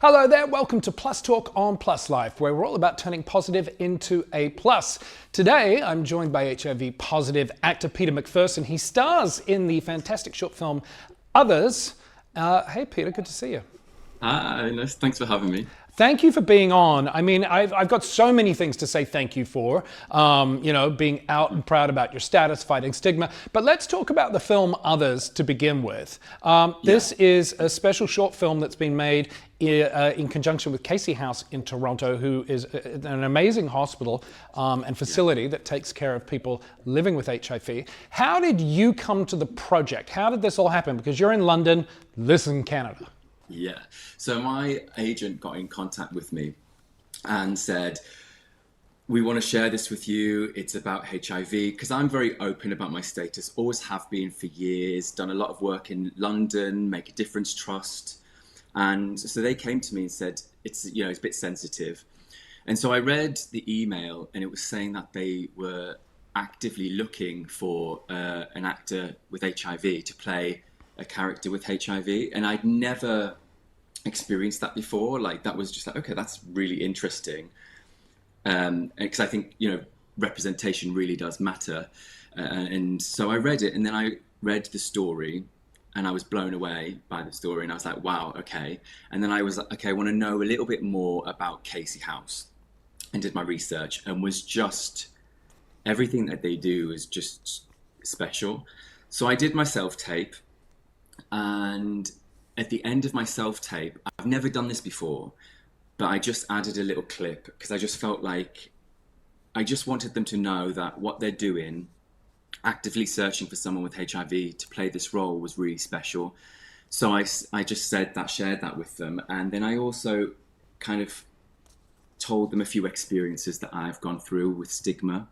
Hello there, welcome to Plus Talk on Plus Life, where we're all about turning positive into a plus. Today, I'm joined by HIV positive actor Peter McPherson. He stars in the fantastic short film Others. Hey Peter, good to see you. Hi, thanks for having me. Thank you for being on. I mean, I've got so many things to say thank you for, being out and proud about your status, fighting stigma. But let's talk about the film Others to begin with. Yeah, This is a special short film that's been made in conjunction with Casey House in Toronto, who is an amazing hospital and facility that takes care of people living with HIV. How did you come to the project? How did this all happen? Because you're in London, this is in Canada. yeah. So my agent got in contact with me and said, we want to share this with you. It's about HIV because I'm very open about my status, always have been for years, done a lot of work in London, Make a Difference Trust. And so they came to me and said, it's a bit sensitive. And so I read the email and it was saying that they were actively looking for an actor with HIV to play a character with HIV. And I'd never experienced that before. Like that was just like, okay, that's really interesting. Because I think, representation really does matter. And so I read it and then I read the story and I was blown away by the story and I was like, wow, okay. And then I was like, okay, I want to know a little bit more about Casey House and did my research and was just, everything that they do is just special. So I did my self-tape and at the end of my self-tape, I've never done this before, but I just added a little clip because I just felt like I just wanted them to know that what they're doing, actively searching for someone with HIV to play this role was really special. So I just shared that with them. And then I also kind of told them a few experiences that I've gone through with stigma.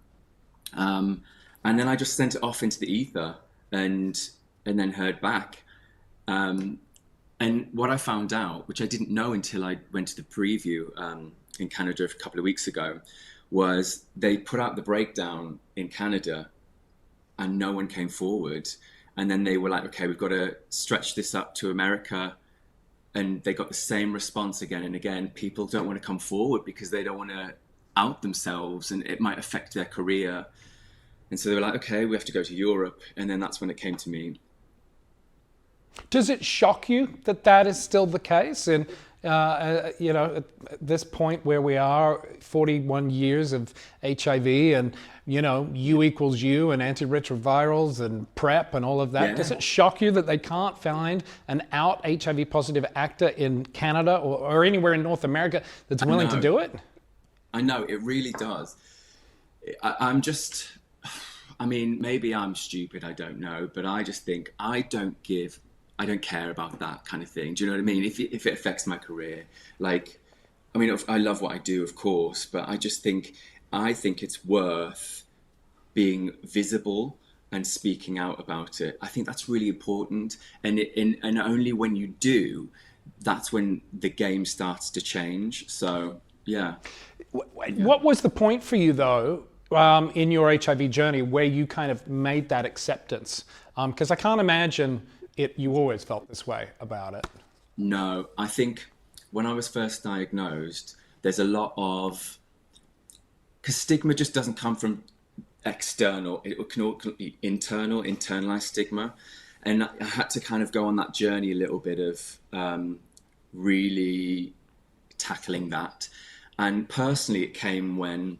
And then I just sent it off into the ether and then heard back. And what I found out, which I didn't know until I went to the preview in Canada a couple of weeks ago, was they put out the breakdown in Canada and no one came forward. And then they were like, okay, we've got to stretch this up to America. And they got the same response again and again. People don't want to come forward because they don't want to out themselves and it might affect their career. And so they were like, okay, we have to go to Europe. And then that's when it came to me. Does it shock you that that is still the case? And, at this point where we are, 41 years of HIV and, U equals U and antiretrovirals and PrEP and all of that. Yeah, Does it shock you that they can't find an out HIV positive actor in Canada or anywhere in North America that's I willing to know. do it? I know, it really does. I'm just, I mean, maybe I'm stupid, I don't know, but I just think I don't care about that kind of thing. Do you know what I mean? If it affects my career, like, I mean, I love what I do, of course, but I think it's worth being visible and speaking out about it. I think that's really important. And only when you do, that's when the game starts to change. So, yeah. Yeah. What was the point for you, though, in your HIV journey where you kind of made that acceptance? Because I can't imagine you always felt this way about it. No, I think when I was first diagnosed, there's a lot of, because stigma just doesn't come from external, it can all be internal, internalized stigma. And I had to kind of go on that journey a little bit of really tackling that. And personally, it came when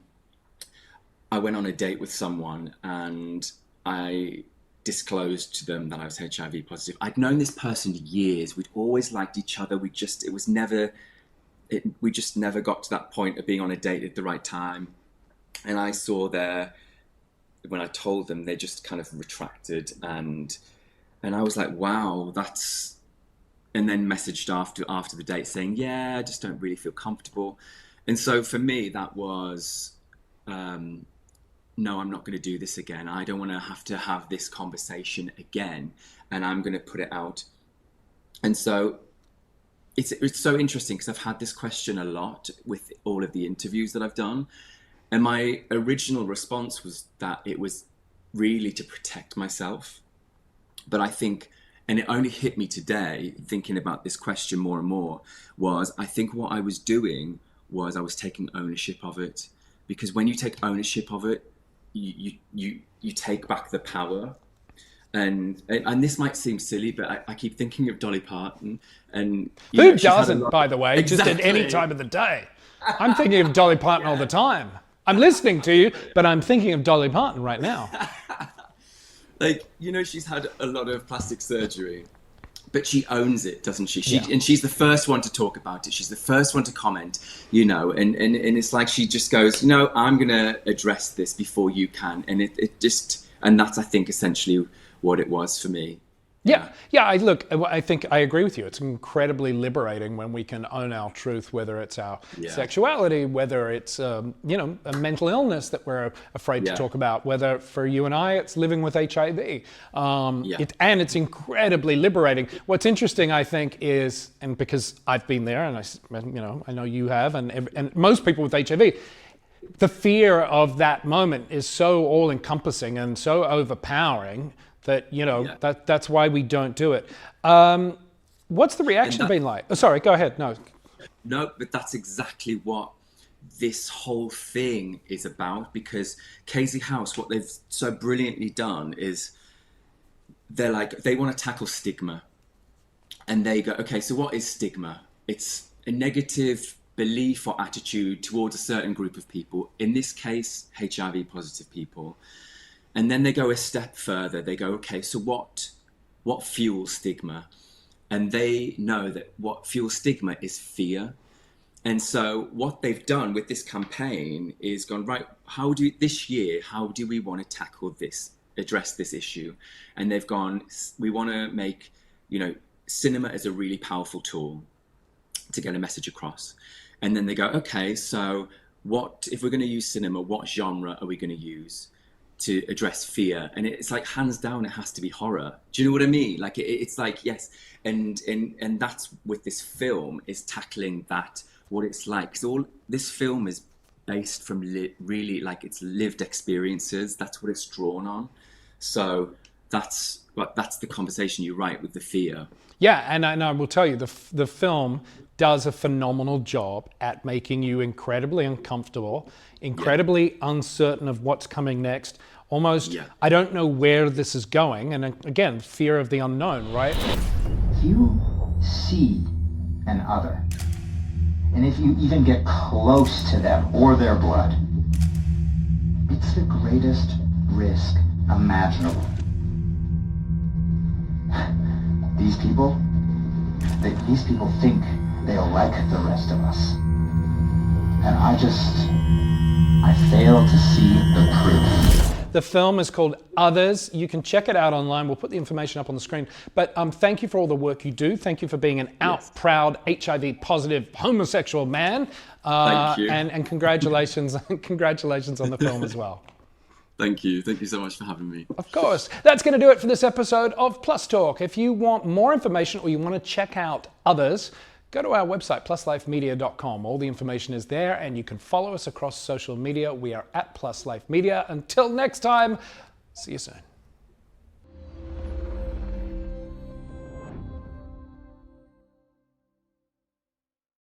I went on a date with someone and I disclosed to them that I was HIV positive. I'd known this person years. We'd always liked each other. We just never got to that point of being on a date at the right time. And I saw when I told them, they just kind of retracted and I was like, wow, and then messaged after the date saying, yeah, I just don't really feel comfortable. And so for me, that was, no, I'm not going to do this again. I don't want to have this conversation again. And I'm going to put it out. And so it's so interesting because I've had this question a lot with all of the interviews that I've done. And my original response was that it was really to protect myself. But I think And it only hit me today, thinking about this question more and more, was I think what I was doing was I was taking ownership of it. Because when you take ownership of it, you take back the power. And this might seem silly, but I keep thinking of Dolly Parton. And who doesn't, by the way, exactly. just at any time of the day. I'm thinking of Dolly Parton all the time. I'm listening to you, but I'm thinking of Dolly Parton right now. Like, she's had a lot of plastic surgery, but she owns it, doesn't she? Yeah. And she's the first one to talk about it. She's the first one to comment, and it's like she just goes, I'm going to address this before you can. And and that's, I think, essentially what it was for me. Yeah. I think I agree with you. It's incredibly liberating when we can own our truth, whether it's our sexuality, whether it's a mental illness that we're afraid to talk about, whether for you and I it's living with HIV. And it's incredibly liberating. What's interesting, I think, is, and because I've been there, and I know you have, and most people with HIV. The fear of that moment is so all-encompassing and so overpowering that, that's why we don't do it. What's the reaction been like? Oh, sorry, go ahead. No, but that's exactly what this whole thing is about, because Casey House, what they've so brilliantly done is they want to tackle stigma. And they go, okay, so what is stigma? It's a negative belief or attitude towards a certain group of people, in this case, HIV positive people. And then they go a step further. They go, okay, so what fuels stigma? And they know that what fuels stigma is fear. And so what they've done with this campaign is gone, right, this year, how do we want to tackle this, address this issue? And they've gone, we want to make, cinema as a really powerful tool to get a message across. And then they go, okay, so if we're going to use cinema, what genre are we going to use to address fear? And it's like, hands down, it has to be horror. Do you know what I mean? Like, it's like, yes. And that's with this film, is tackling that, what it's like. So this film is based from really, like, it's lived experiences. That's what it's drawn on. So that's the conversation you write with the fear. Yeah, and I will tell you, the film does a phenomenal job at making you incredibly uncomfortable, incredibly uncertain of what's coming next. Almost, I don't know where this is going. And again, fear of the unknown, right? You see an other, and if you even get close to them or their blood, it's the greatest risk imaginable. These people think they'll like the rest of us. And I fail to see the proof. The film is called Others. You can check it out online. We'll put the information up on the screen. But thank you for all the work you do. Thank you for being an proud HIV positive homosexual man. Thank you. And congratulations, congratulations on the film as well. Thank you. Thank you so much for having me. Of course. That's going to do it for this episode of Plus Talk. If you want more information or you want to check out Others, go to our website, pluslifemedia.com. All the information is there, and you can follow us across social media. We are at Plus Life Media. Until next time, see you soon.